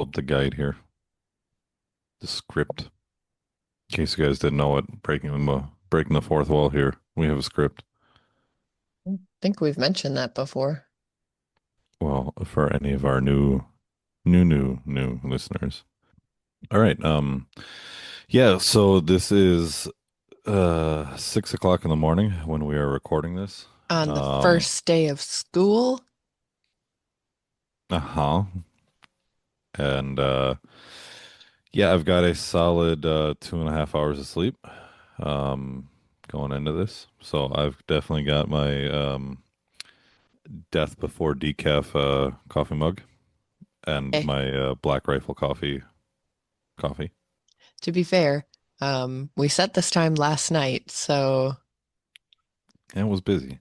pull up the guide here, the script. In case you guys didn't know it, breaking the fourth wall here. We have a script. I think we've mentioned that before. Well, for any of our new listeners. All right. Yeah, so this is 6 o'clock in the morning when we are recording this. On the Um, first day of school. uh-huh. And yeah, I've got a solid 2.5 hours of sleep going into this. So I've definitely got my death before decaf coffee mug and Okay. my Black Rifle coffee. To be fair, we set this time last night, so And it was busy.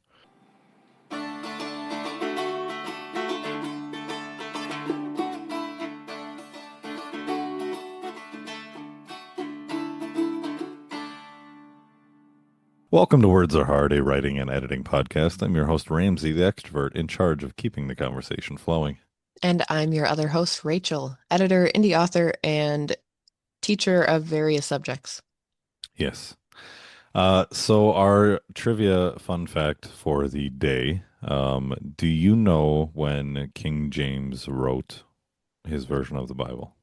Welcome to Words Are Hard, a writing and editing podcast. I'm your host, Ramsey, the extrovert in charge of keeping the conversation flowing. and I'm your other host, Rachel, editor, indie author, and teacher of various subjects. Yes. So our trivia fun fact for the day. Do you know when King James wrote his version of the Bible?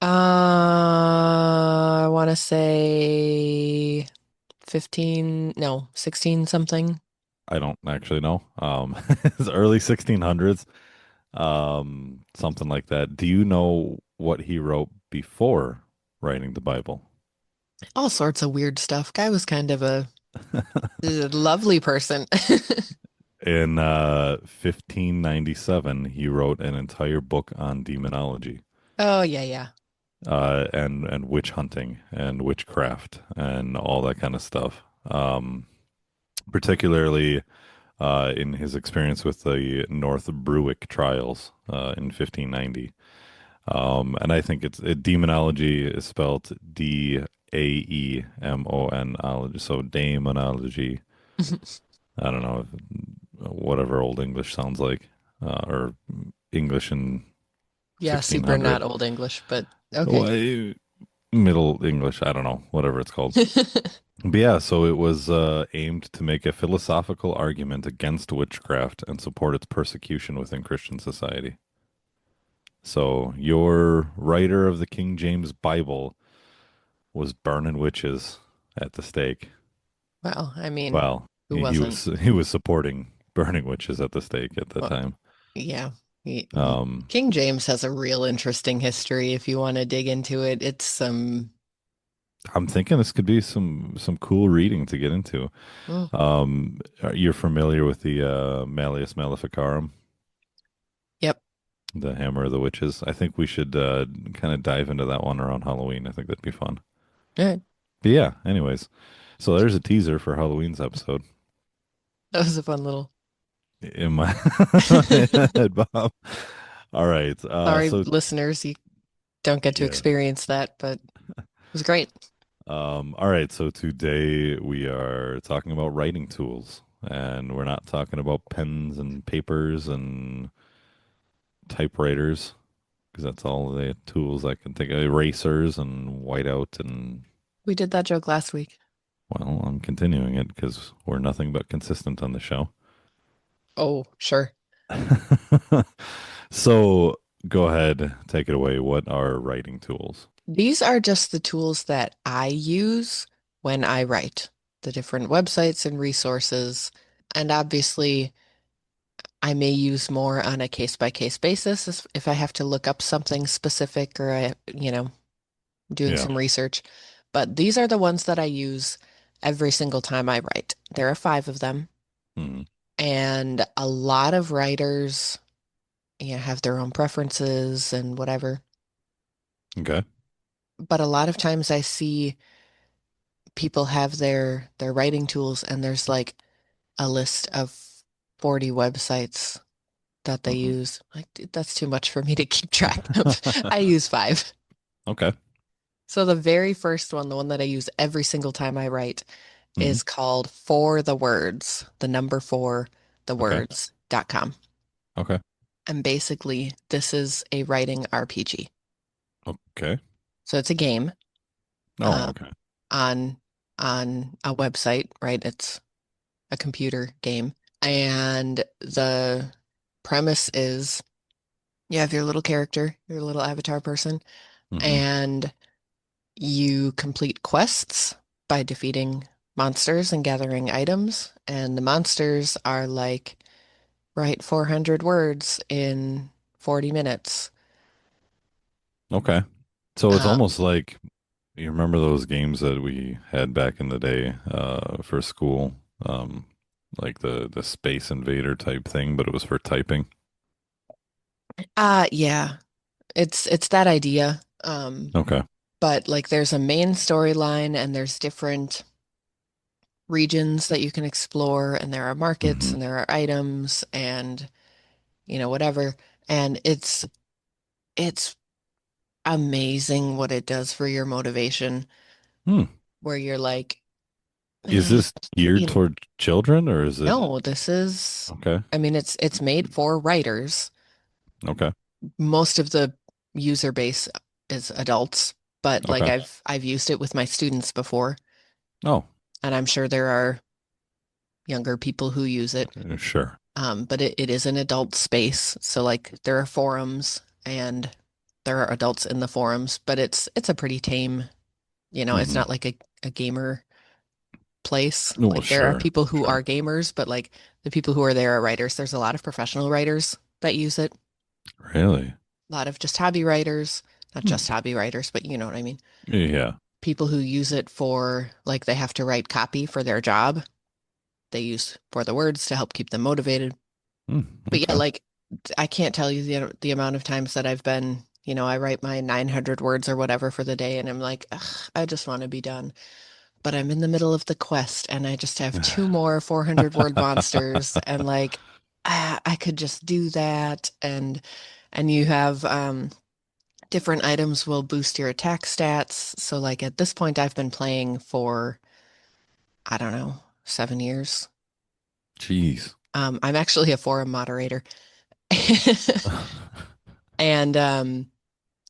I want to say 15, no, 16 something. I don't actually know. It's early 1600s, something like that. Do you know what he wrote before writing the Bible? All sorts of weird stuff. Guy was kind of a lovely person. In 1597, he wrote an entire book on demonology, Oh, yeah, yeah. and witch hunting and witchcraft and all that kind of stuff. Particularly in his experience with the North Bruwick trials in 1590. And I think demonology is spelled Daemon, so daemonology. I don't know, whatever Old English sounds like, or English in Yeah, super 1600. not Old English, but okay. Well, Middle English, I don't know, whatever it's called. But yeah, so it was aimed to make a philosophical argument against witchcraft and support its persecution within Christian society. So your writer of the King James Bible was burning witches at the stake. Well, I mean, Well, who he wasn't? was he was supporting burning witches at the stake at the Well, time. yeah. Um, King James has a real interesting history if you want to dig into it. It's I'm thinking this could be some cool reading to get into. oh, You're familiar with the Malleus Maleficarum, yep. the Hammer of the Witches? I think we should kind of dive into that one around Halloween. I think that'd be fun. All right. But yeah, anyways, so there's a teaser for Halloween's episode That was a fun little. in my head, Bob. All right. Sorry, So listeners, you don't get to yeah. experience that, but it was great. All right. So today we are talking about writing tools, and we're not talking about pens and papers and typewriters because that's all the tools I can think of. Erasers and whiteout and We did that joke last week. well, I'm continuing it because we're nothing but consistent on the show. Oh, sure. So go ahead, take it away. What are writing tools? These are just the tools that I use when I write, the different websites and resources. And obviously, I may use more on a case by case basis if I have to look up something specific or doing Yeah. some research. But these are the ones that I use every single time I write. There are five of them, Hmm. and a lot of writers, have their own preferences and whatever. Okay. But a lot of times I see people have their writing tools, and there's like a list of 40 websites that they Hmm. use. Like, dude, that's too much for me to keep track of. I use five. Okay. So the very first one, the one that I use every single time I write, Hmm. is called For the Words, the number four, the Okay. words.com. Okay. And basically, this is a writing RPG. Okay. So it's a game Oh, um, okay. on on a website, right? It's a computer game. And the premise is you have your little character, your little avatar person, Hmm. and you complete quests by defeating monsters and gathering items. And the monsters are like, write 400 words in 40 minutes. Okay. So it's Um, almost like you remember those games that we had back in the day for school, like the Space Invader type thing, but it was for typing. yeah, it's that idea. Okay. But like there's a main storyline and there's different regions that you can explore and there are markets Hmm. and there are items and whatever. And it's amazing what it does for your motivation Hmm. where you're like, Is "Eh, this geared you know, toward children or is it no, this is okay? I mean it's made for writers. Okay. Most of the user base is adults, but like Okay. I've used it with my students before, Oh, and I'm sure there are younger people who use it. sure. But it is an adult space, so like there are forums and there are adults in the forums, but it's a pretty tame, it's Hmm. not like a gamer place. Well, Like there are sure. people who Sure. are gamers, but like the people who are there are writers. There's a lot of professional writers that use it, Really? a lot of just hobby writers, not Hmm. just hobby writers, but you know what I mean. Yeah. People who use it for like they have to write copy for their job. They use for the words to help keep them motivated. Hmm. But yeah, Okay. like I can't tell you the amount of times that I've been, I write my 900 words or whatever for the day and I'm like, ugh, I just want to be done. But I'm in the middle of the quest and I just have two more 400 word monsters and like I could just do that and you have different items will boost your attack stats. So like at this point I've been playing for I don't know, 7 years. Jeez. I'm actually a forum moderator. And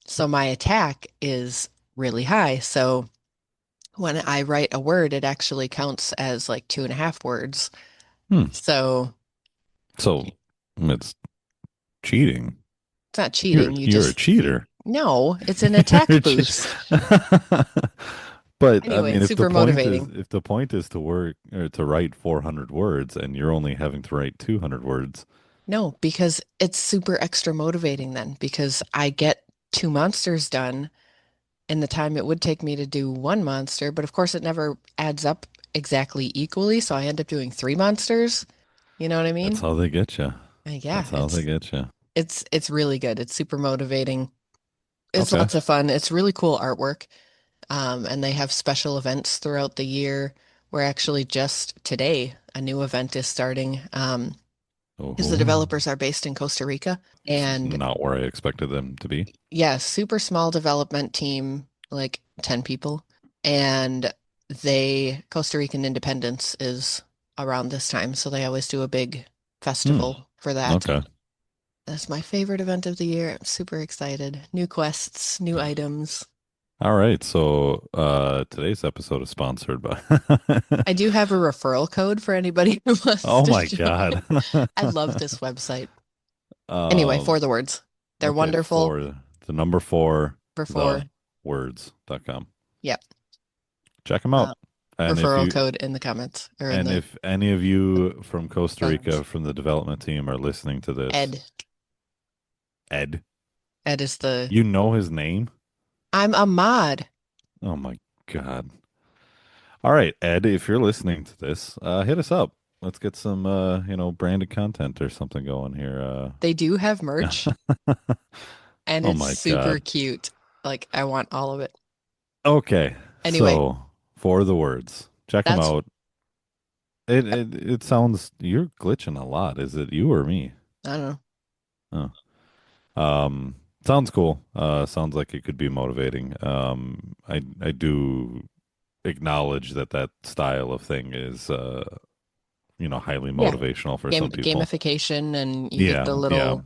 so my attack is really high. So when I write a word, it actually counts as like 2.5 words. Hmm. So So it's cheating. it's not You're cheating. you're a cheater. No, it's an You're attack a che- boost. But I Anyway, mean, it's super motivating. if the point is to work or to write 400 words and you're only having to write 200 words, No, because it's super extra motivating then because I get two monsters done in the time it would take me to do one monster, but of course it never adds up exactly equally, so I end up doing three monsters. You know what I that's mean? how they get you. Yeah, That's how they get you. it's really good. It's super motivating. It's Okay. lots of fun. It's really cool artwork. And they have special events throughout the year. Where actually just today a new event is starting. Because the Oh, developers are based in Costa Rica. this is And not where I expected them to be. yeah, super small development team, like 10 people. And Costa Rican independence is around this time. So they always do a big Hmm. festival for that. Okay. That's my favorite event of the year. I'm super excited. New quests, new items. All right. So today's episode is sponsored by I do have a referral code for anybody who wants Oh to my join. God. I love this website. Anyway, Um, for the words. They're okay, wonderful for the number four, the before, words.com. yep. Check them Uh, out. And if referral you code in the comments or in and the if any of you from Costa comments. Rica from the development team are listening to this, Ed. Ed, Ed is you know his name? I'm a mod. Oh my God. All right, Ed, if you're listening to this, hit us up. Let's get some branded content or something going here. They do have merch and Oh it's my super God. cute. Like I want all of it. Okay, Anyway, so for the words, check them that's out. It sounds you're glitching a lot. Is it you or me? I don't know. Oh. Sounds cool. Sounds like it could be motivating. I do acknowledge that that style of thing is highly Yeah. motivational for some people. Gamification and you get Yeah, the yeah. little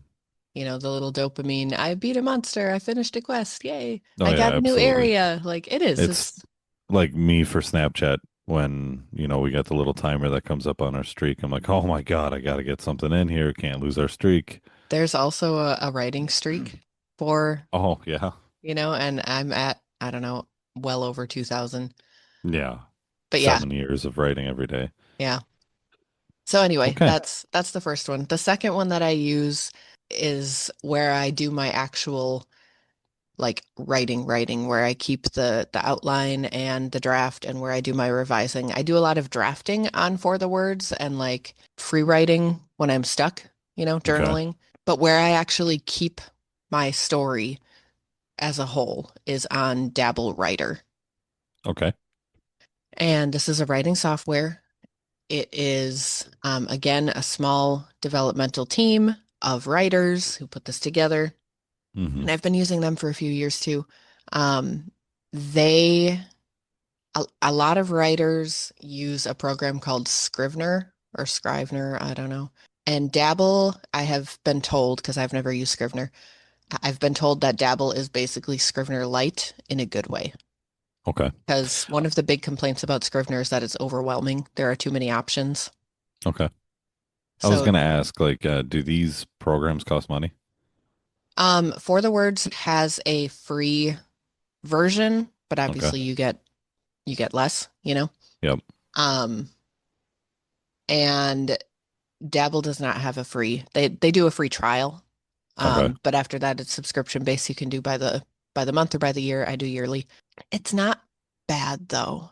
The little dopamine. I beat a monster. I finished a quest. Yay. Oh I yeah, got a new absolutely. area. Like it is. It's It's like me for Snapchat when, we got the little timer that comes up on our streak. I'm like, oh my God, I got to get something in here. Can't lose our streak. there's also a writing streak for, Oh yeah. and I'm at, I don't know, well over 2,000. Yeah. But yeah, 7 years of writing every day. yeah. So anyway, Okay. that's the first one. The second one that I use is where I do my actual like writing where I keep the outline and the draft and where I do my revising. I do a lot of drafting on For the Words and like free writing when I'm stuck, Okay. journaling. But where I actually keep my story as a whole is on Dabble Writer. Okay. And this is a writing software. It is, again, a small developmental team of writers who put this together. Hmm. And I've been using them for a few years too. Um, they, a lot of writers use a program called Scrivener or Scrivener, I don't know. And Dabble, I have been told, because I've never used Scrivener, I've been told that Dabble is basically Scrivener Lite in a good way. Okay. Because one of the big complaints about Scrivener is that it's overwhelming. There are too many options. Okay. I was So, gonna ask, like, do these programs cost money? For the Words has a free version, but Okay. obviously you get less. Yep. Um, and Dabble does not have a free. They do a free trial. Okay. But after that it's subscription based. You can do by the month or by the year. I do yearly. It's not bad though.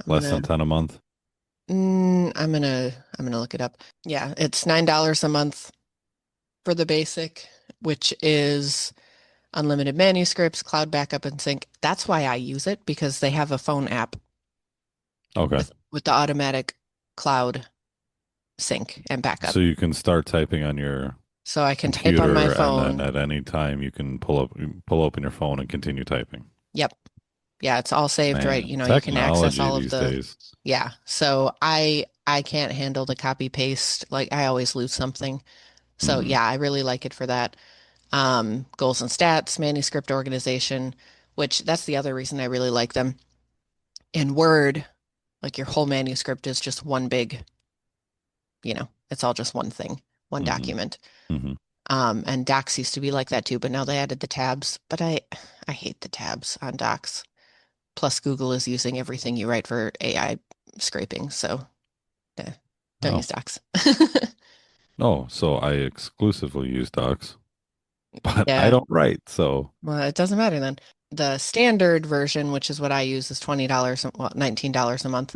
I'm Less gonna than 10 a month. I'm gonna look it up. Yeah, it's $9 a month for the basic, which is unlimited manuscripts, cloud backup and sync. That's why I use it because they have a phone app Okay. with the automatic cloud sync and So backup. you can start typing on your So I can type on my computer, and then phone. at any time you can pull open your phone and continue typing. Yep. Yeah, it's all saved, right? Man, You can access technology all of these the, days. yeah. So I can't handle the copy paste. Like I always lose something. So Hmm. yeah, I really like it for that. Goals and stats, manuscript organization, which that's the other reason I really like them. In Word, like your whole manuscript is just one big, it's all just one thing, one Hmm. document. Hmm. And Docs used to be like that too, but now they added the tabs. But I hate the tabs on Docs. Plus, Google is using everything you write for AI scraping, so don't use Oh. Docs. Oh, so I exclusively use Docs, but I Yeah, don't write, so well, it doesn't matter then. The standard version, which is what I use, is $20, well, $19 a month,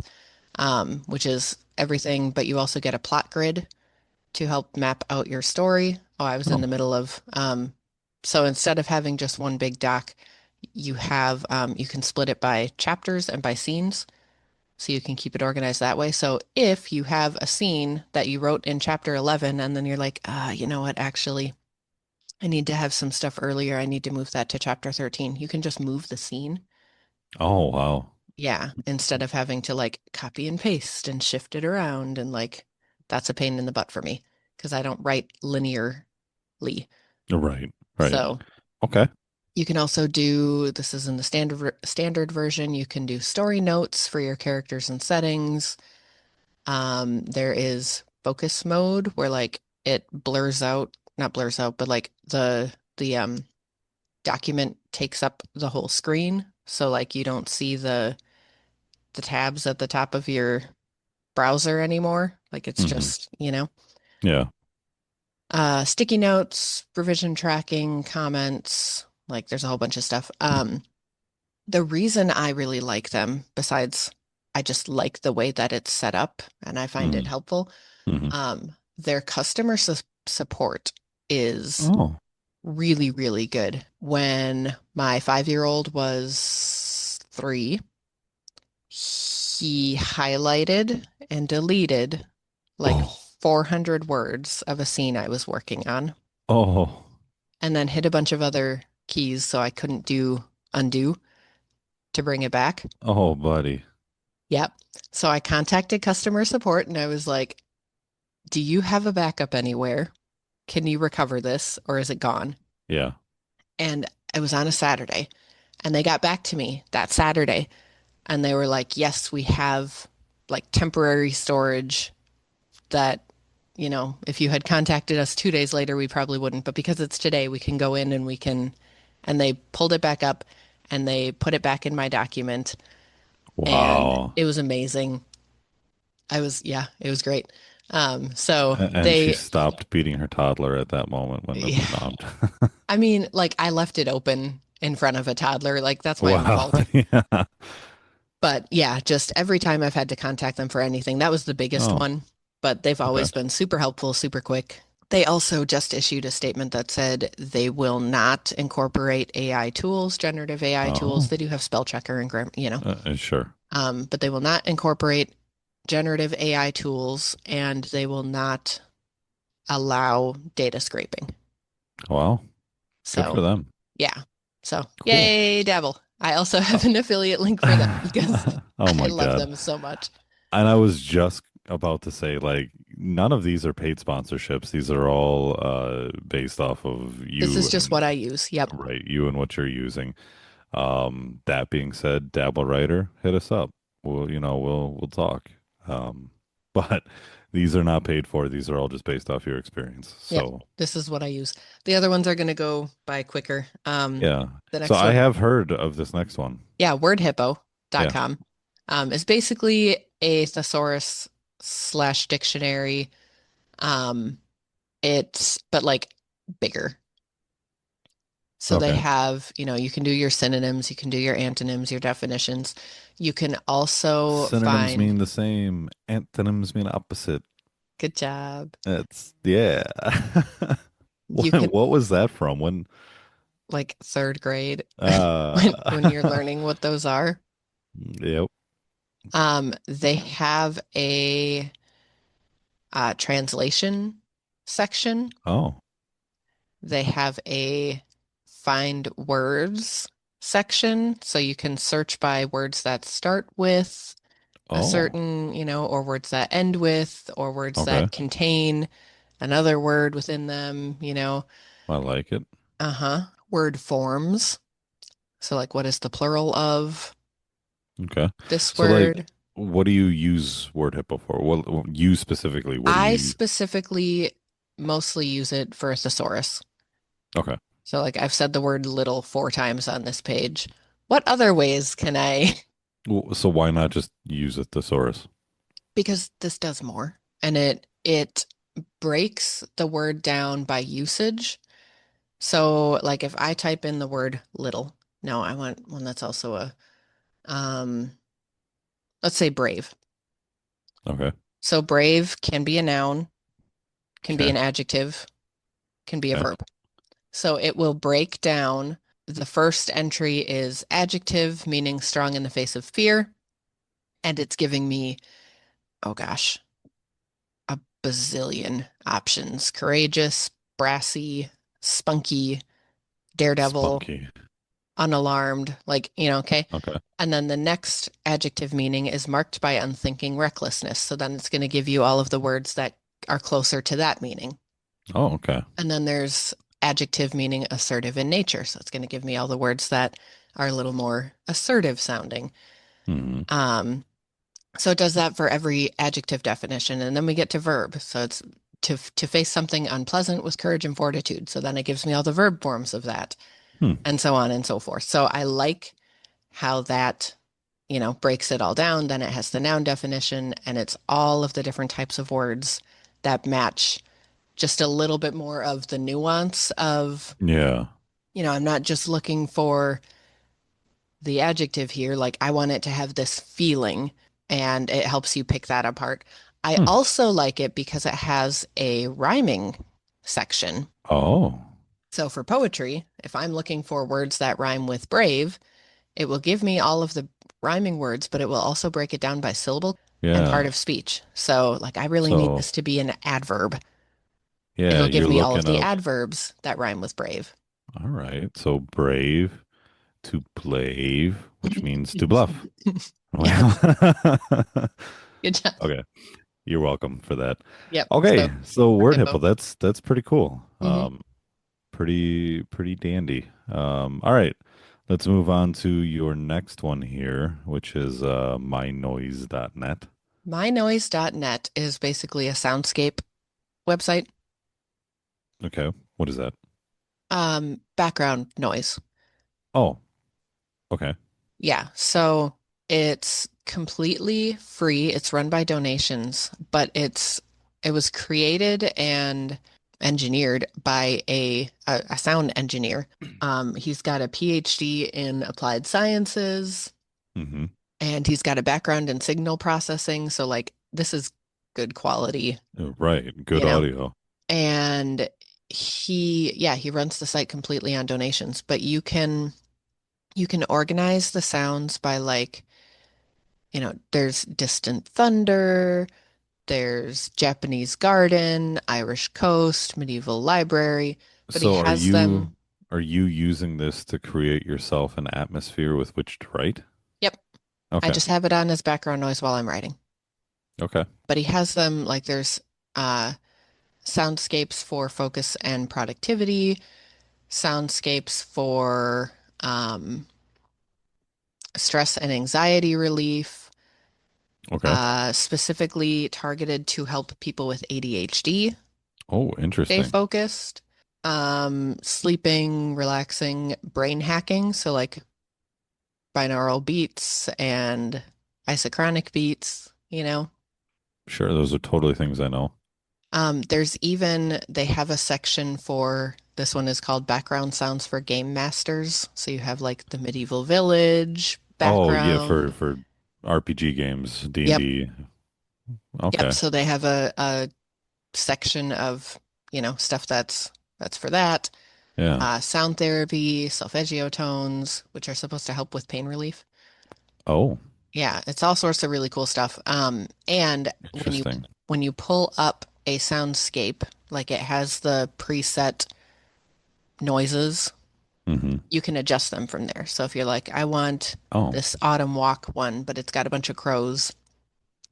which is everything, but you also get a plot grid to help map out your story. Oh, I was in oh. the middle of, so instead of having just one big doc, you can split it by chapters and by scenes. So you can keep it organized that way. So if you have a scene that you wrote in chapter 11 and then you're like, you know what, actually, I need to have some stuff earlier. I need to move that to chapter 13. You can just move the scene. Oh, wow. Yeah, instead of having to like copy and paste and shift it around and like that's a pain in the butt for me because I don't write linearly. Right, right. So Okay. you can also this is in the standard version. You can do story notes for your characters and settings. There is focus mode where like it blurs out, not blurs out, but like the document takes up the whole screen. So like you don't see the tabs at the top of your browser anymore. Like it's Hmm. just. Yeah. Sticky notes, revision tracking, comments, like there's a whole bunch of stuff. The reason I really like them, besides I just like the way that it's set up and I find it Hmm. helpful, Hmm. their customer support is Oh. really, really good. When my 5-year-old was 3, he highlighted and deleted like Oh. 400 words of a scene I was working on, Oh. and then hit a bunch of other keys so I couldn't do undo to bring it back. Oh, buddy. Yep. So I contacted customer support and I was like, do you have a backup anywhere? can you recover this or is it gone? Yeah. And it was on a Saturday. And they got back to me that Saturday and they were like, yes, we have like temporary storage that, if you had contacted us 2 days later, we probably wouldn't. But because it's today, we can go in and we can, and they pulled it back up and they put it back in my document. And Wow. it was amazing. Yeah, it was great. So And she they, stopped beating her toddler at that moment when the yeah, no. I mean, like I left it open in front of a toddler. Like that's my own Wow. fault. Yeah. But yeah, just every time I've had to contact them for anything, that was the biggest Oh, one. But they've okay. always been super helpful, super quick. They also just issued a statement that said they will not incorporate AI tools, generative AI tools. Oh, They do have spell checker and sure. but they will not incorporate generative AI tools and they will not allow data scraping. Well, good for So them. yeah. So Cool. yay, Dabble. I also Oh. have an affiliate link for them because Oh I my love God. them so much. And I was just about to say, like, none of these are paid sponsorships. These are all based off of This is you just and what I use. Yep. right, you and what you're using. That being said, Dabble Writer, hit us up. We'll talk. Um, but these are not paid for. These are all just based off your experience. Yep. So This is what I use. The other ones are going to go by quicker. yeah. The So next I one, have heard of this next one. yeah, Yeah. wordhippo.com, is basically a thesaurus slash dictionary. Um, but like bigger. So they Okay. have, you can do your synonyms, you can do your antonyms, your definitions. You can also Synonyms find, mean the same. Antonyms mean opposite. good job. It's yeah. You What can what was that from? When like third grade when you're uh learning what those are. yep. They have a translation section. Oh. They have a find words section, so you can search by words that start with a Oh. certain, or words that end with, or words Okay. that contain another word within them. I like it. Uh-huh. Word forms. So, like, what is the plural of Okay. this So like word? what do you use Word Hippo for? What you specifically, what do I you specifically mostly use it for a thesaurus. Okay. So, like, I've said the word little 4 times on this page. What other ways can I? Well, so why not just use a thesaurus? Because this does more, and it breaks the word down by usage. So, like, if I type in the word little, no, I want one that's also um, let's say brave. Okay. So, brave can be a noun, can be Okay. an adjective, can be a Okay. verb. So, it will break down. The first entry is adjective, meaning strong in the face of fear. And it's giving me, oh gosh, a bazillion options: courageous, brassy, spunky, daredevil, Spunky. unalarmed, like, okay. Okay. And then the next adjective meaning is marked by unthinking recklessness. So then it's going to give you all of the words that are closer to that meaning. Oh, okay. And then there's adjective meaning assertive in nature. So it's going to give me all the words that are a little more assertive sounding. Hmm. Um, so it does that for every adjective definition. And then we get to verb. So it's to face something unpleasant with courage and fortitude. So then it gives me all the verb forms of that, Hmm. and so on and so forth. So I like how that, breaks it all down. Then it has the noun definition and it's all of the different types of words that match just a little bit more of the nuance of, Yeah. I'm not just looking for the adjective here. Like I want it to have this feeling and it helps you pick that apart. I Hmm. also like it because it has a rhyming section. Oh. So for poetry, if I'm looking for words that rhyme with brave, it will give me all of the rhyming words, but it will also break it down by syllable and part Yeah. of speech. So, like, I really need So this to be an adverb. yeah, It'll give you're me all of looking the up. adverbs that rhyme with brave. All right. So brave to blave, which means to bluff. Well, Yes, good job. okay. You're welcome for that. Yep. Okay, So so for word hippo. hippo, that's pretty cool. Hmm. Pretty dandy. All right, let's move on to your next one here, which is mynoise.net. MyNoise.net is basically a soundscape website. Okay, what is that? Background noise. Oh, okay. Yeah. So it's completely free. It's run by donations, but it was created and engineered by a sound engineer. He's got a PhD in applied sciences Mm-hmm. and he's got a background in signal processing. So like this is good quality, Right, good you know. audio. And he runs the site completely on donations, but you can organize the sounds by like, there's distant thunder, there's Japanese garden, Irish coast, medieval library, but he So has them. are you using this to create yourself an atmosphere with which to write? Yep. I Okay. just have it on as background noise while I'm writing. Okay. But he has them like there's uh soundscapes for focus and productivity, soundscapes for stress and anxiety relief, Okay. specifically targeted to help people with ADHD Oh, stay interesting. focused, sleeping, relaxing, brain hacking. So, like binaural beats and isochronic beats, you know. Sure, those are totally things I know. They have a section for this one is called background sounds for game masters. So you have like the medieval village Oh, yeah, background. for RPG games, Yep. D&D. Yep. Okay. So they have a section of, stuff that's for that. Yeah. Sound therapy, solfeggio tones, which are supposed to help with pain relief. Oh, Yeah, it's all sorts of really cool stuff. And interesting. when you pull up a soundscape, like it has the preset noises, Mm-hmm. you can adjust them from there. So if you're like, I want Oh. this autumn walk one, but it's got a bunch of crows,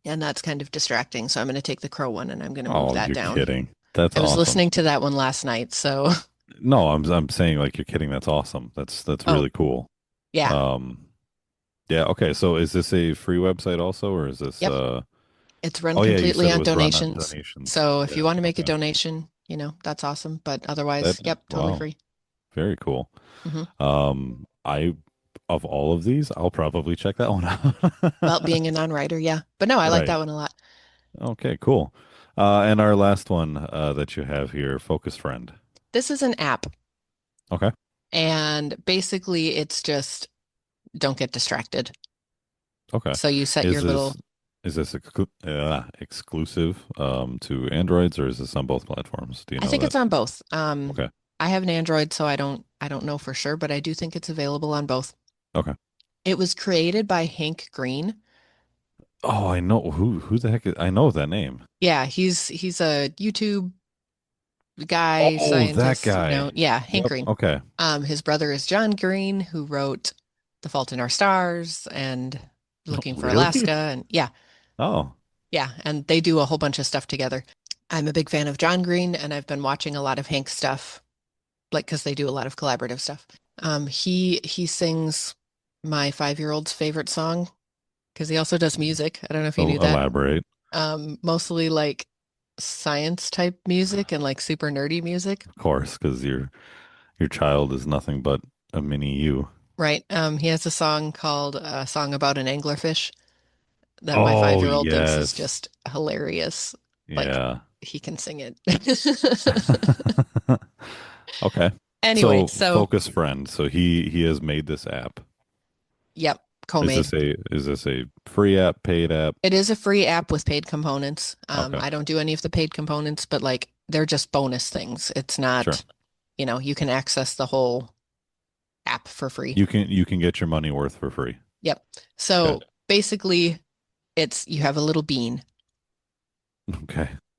and that's kind of distracting. So I'm going to take the crow one and I'm going to move Oh, that you're down. kidding. That's I was awesome. listening to that one last night, so No, I'm saying like you're kidding. That's awesome. That's oh, really cool. yeah. Um, yeah, okay. So is this a free website also, or is this Yep. It's run oh yeah, you completely said it on was run on donations. donations. So if you Yeah, want to make a okay. donation, that's awesome. But That otherwise, yep, totally wow, free. very cool. Hmm. I of all of these, I'll probably check that one Well, out. being a non-writer, yeah. But no, I like Right. that one a lot. Okay, cool. And our last one that you have here, Focus Friend. This is an app, Okay. and basically it's just don't get distracted. Okay. So you set your Is this little, exclusive to Androids or is this on both platforms? Do you I know think that? it's on both. Okay. I have an Android, so I don't know for sure, but I do think it's available on both. Okay. It was created by Hank Green. Oh, I know who the heck is, I know that name. Yeah, he's a YouTube guy, Oh, that scientist, guy. yeah, Hank Yep. Green. Okay. His brother is John Green, who wrote The Fault in Our Stars and Looking for Really? Alaska, and yeah, Oh. yeah, and they do a whole bunch of stuff together. I'm a big fan of John Green, and I've been watching a lot of Hank's stuff, like because they do a lot of collaborative stuff. He sings my 5-year-old's favorite song because he also does music. I don't know if you knew that. Elaborate, Mostly like science type music and like super nerdy music. of course, because your child is nothing but a mini you. Right. He has a song called A Song About an Anglerfish that my Oh, 5-year-old thinks is yes. just hilarious. Like Yeah. he can sing it. Okay. Anyway, So so Focus Friend. So he has made this app. yep, co-made. Is this a free app, paid app? It is a free app with paid components. Okay. I don't do any of the paid components, but like they're just bonus things. It's Sure. not, you can access the whole app for free. You can get your money worth for free. Yep. Good. So basically, it's you have a Okay.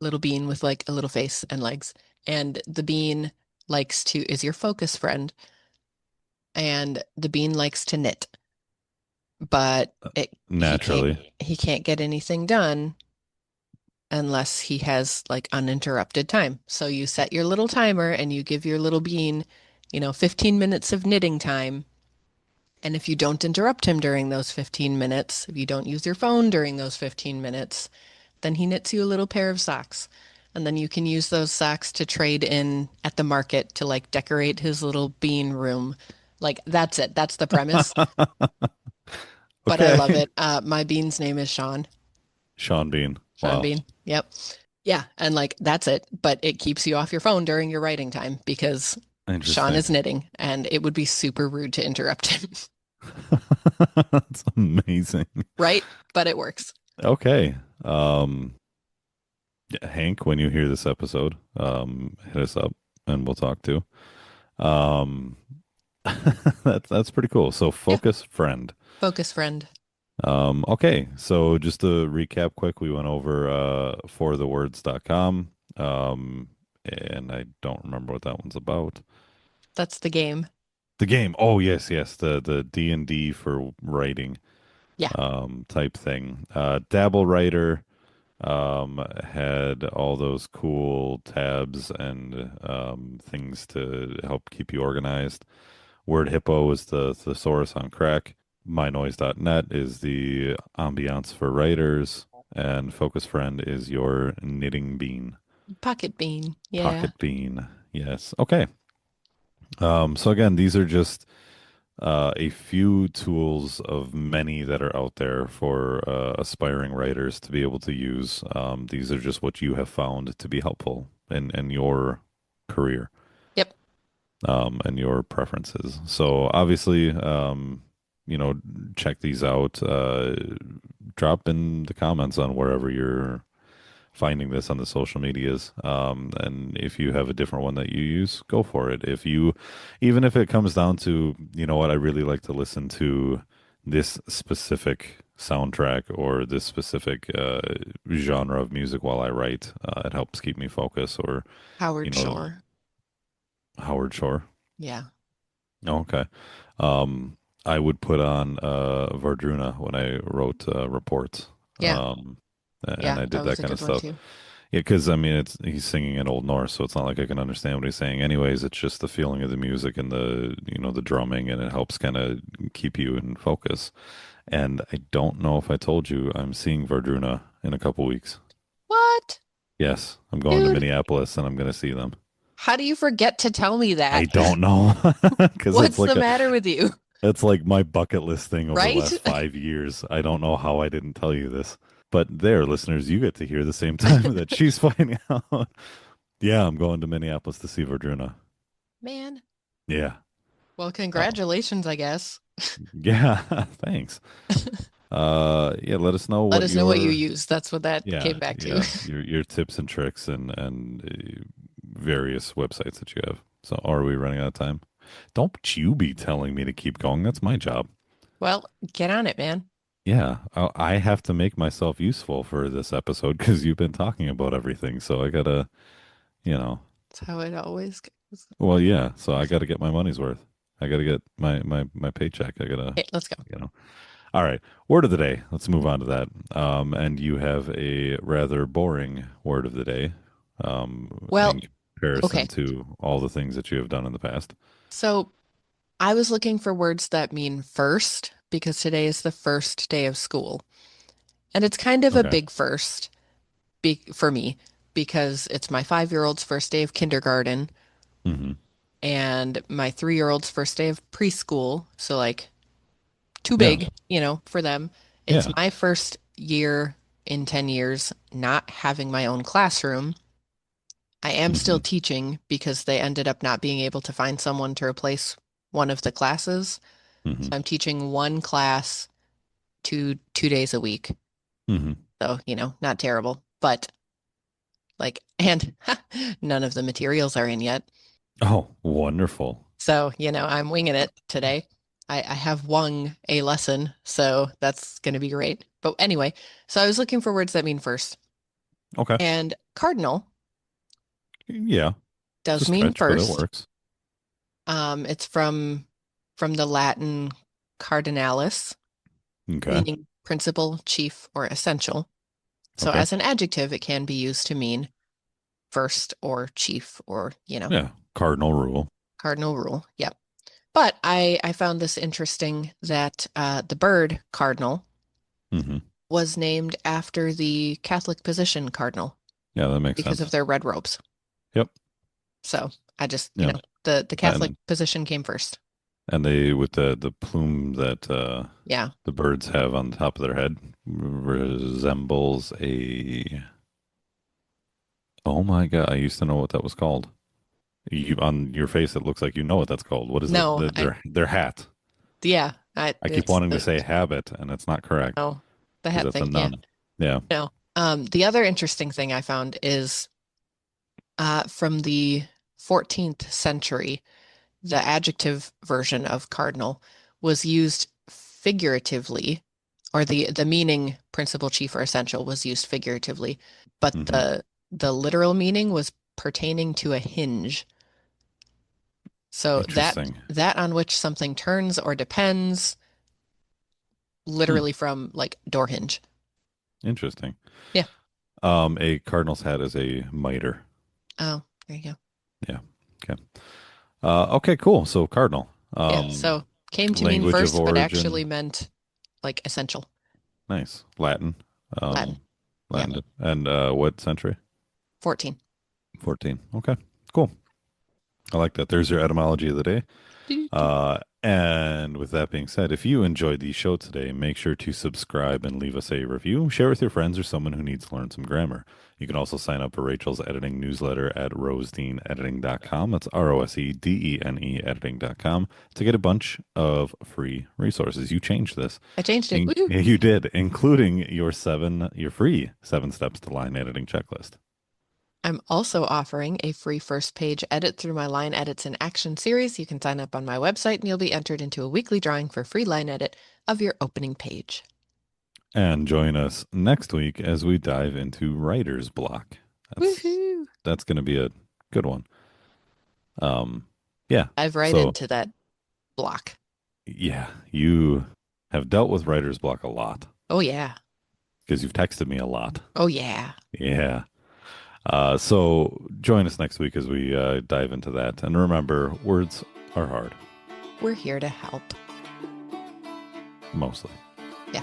little bean with like a little face and legs, and the bean is your focus friend, and the bean likes to knit, but he can't Naturally. he can't get anything done unless he has like uninterrupted time. So you set your little timer and you give your little bean, 15 minutes of knitting time. And if you don't interrupt him during those 15 minutes, if you don't use your phone during those 15 minutes, then he knits you a little pair of socks. And then you can use those socks to trade in at the market to like decorate his little bean room. Like that's it. That's the premise. But I love Okay. it. My bean's name is Sean. Sean Bean. Sean Wow. Bean. Yep. Yeah. And like that's it. But it keeps you off your phone during your writing time because Sean Interesting. is knitting and it would be super rude to interrupt him. That's amazing. Right? But it works. Okay. Um, yeah, Hank, when you hear this episode, hit us up and we'll talk too. Um, that's pretty cool. So Yeah. focus friend. Focus friend. Okay, so just to recap quick, we went over forthewords.com. And I don't remember what that one's about. That's the game. The game. Oh, yes, yes, the D&D for writing Yeah. type thing. Dabble Writer had all those cool tabs and things to help keep you organized. Word Hippo is the thesaurus on crack. MyNoise.net is the ambience for writers. And Focus Friend is your knitting bean, Pocket bean. Yeah. pocket bean. Yes. Okay. So again, these are just a few tools of many that are out there for aspiring writers to be able to use. These are just what you have found to be helpful in your career Yep. and your preferences. So obviously, you know, check these out. Drop in the comments on wherever you're finding this on the social medias. And if you have a different one that you use, go for it. Even if it comes down to, you know what, I really like to listen to this specific soundtrack or this specific genre of music while I write, it helps keep me focused. Or, you Howard know, Shore. Howard Shore. Yeah. Oh, okay. Um, I would put on Vardruna when I wrote reports. Yeah. And Yeah. I That did was that a kind of good one stuff. too. Yeah, because I mean, it's he's singing in Old Norse, so it's not like I can understand what he's saying. Anyways, it's just the feeling of the music and the drumming, and it helps kind of keep you in focus. And I don't know if I told you I'm seeing Vardruna in a couple weeks. What? Yes, I'm going to Dude, Minneapolis, and I'm going to see them. how do you forget to tell me I that? don't know because What's the matter with you? it's like my bucket list thing over the Right? last 5 years. I don't know how I didn't tell you this, but there, listeners, you get to hear the same time that she's finding out. Yeah, I'm going to Minneapolis to see Verdruna. Man. Yeah. Well, Oh, congratulations, I guess. yeah. Thanks. Yeah. Let us know Let what us know what you your use. That's what that yeah came back to. yeah your tips and tricks and various websites that you have. So, are we running out of time? Don't you be telling me to keep going. That's my job. Well, get on it, man. Yeah, I have to make myself useful for this episode because you've been talking about everything. So I gotta, you know, That's how it always goes. well, yeah. So I gotta get my money's worth. I gotta get my paycheck. I gotta, Okay, let's go. you know. All right. Word of the day. Let's move on to that. And you have a rather boring word of the day, Well, in comparison okay. to all the things that you have done in the past. So I was looking for words that mean first because today is the first day of school. And it's kind of a Okay. big first for me because it's my 5-year-old's first day of kindergarten Mm-hmm. and my 3-year-old's first day of preschool. So, like, too Yeah. big, for them. It's Yeah. my first year in 10 years not having my own classroom. I am Mm-hmm. still teaching because they ended up not being able to find someone to replace one of the classes. Mm-hmm. So I'm teaching one class 2 days a week. Mm-hmm. So, not terrible, but like, and none of the materials are in yet. Oh, wonderful. So, I'm winging it today. I have won a lesson, so that's going to be great. But anyway, so I was looking for words that mean first. Okay. And cardinal Yeah. It's a does mean stretch, but it first. works. It's from the Latin cardinalis, Okay. meaning principal, chief, or essential. So Okay. as an adjective, it can be used to mean first or chief or, Yeah. Cardinal rule. cardinal rule. Yep. But I found this interesting that the bird cardinal Hmm. was named after the Catholic position cardinal Yeah, that makes because of sense. their red robes. Yep. So I just, Yeah. the Catholic And position came first. they with the plume that Yeah. the birds have on the top of their head resembles a oh my God, I used to know what that was called. You on your face it looks like you know what that's called. What is it? No, Their hat. yeah, I keep it's wanting to say habit and it's not correct no, the because hat that's a thing. Yeah. noun. Yeah. No. The other interesting thing I found is from the 14th century, the adjective version of cardinal was used figuratively, or the meaning principal, chief, or essential was used figuratively, but Hmm. the literal meaning was pertaining to a hinge. So that Interesting. that on which something turns or depends, Hmm. literally from like door hinge. Interesting. Yeah. A cardinal's hat is a mitre. Oh, there you go. Yeah. Okay. Okay, cool. So cardinal. Yeah. So came to mean Language of first, but actually origin. meant like essential. Nice. Latin. Latin. Um, Yeah. Latin. And what century? 14. 14. Okay. Cool. I like that. There's your etymology of the day. Doo-doo. And with that being said, if you enjoyed the show today, make sure to subscribe and leave us a review. Share with your friends or someone who needs to learn some grammar. You can also sign up for Rachel's editing newsletter at rosedeanediting.com. That's ROSEDENE editing.com to get a bunch of free resources. You changed this. I changed it. Woo! You did, including your free 7 steps to line editing checklist. I'm also offering a free first page edit through my line edits in action series. You can sign up on my website and you'll be entered into a weekly drawing for free line edit of your opening page. And join us next week as we dive into writer's block. That's Woohoo! that's going to be a good one. Um, yeah. Dive right So into that block. yeah, you have dealt with writer's block a lot Oh yeah. because you've texted me a lot. Oh yeah. Yeah. So join us next week as we dive into that. And remember, words are hard, We're here to help. mostly. Yeah.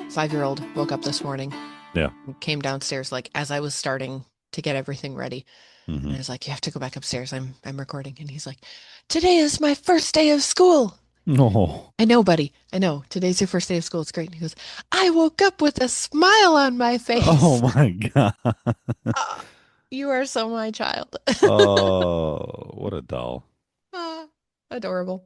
5-year-old woke up this morning Yeah. and came downstairs like as I was starting to get everything ready. And Hmm. I was like, you have to go back upstairs. I'm recording. And he's like, today is my first day of school. No. I know, buddy. I know. Today's your first day of school. It's great. And he goes, I woke up with a smile on my Oh face. my God. Ah, you are so my child. Oh, what a doll. Ah, adorable.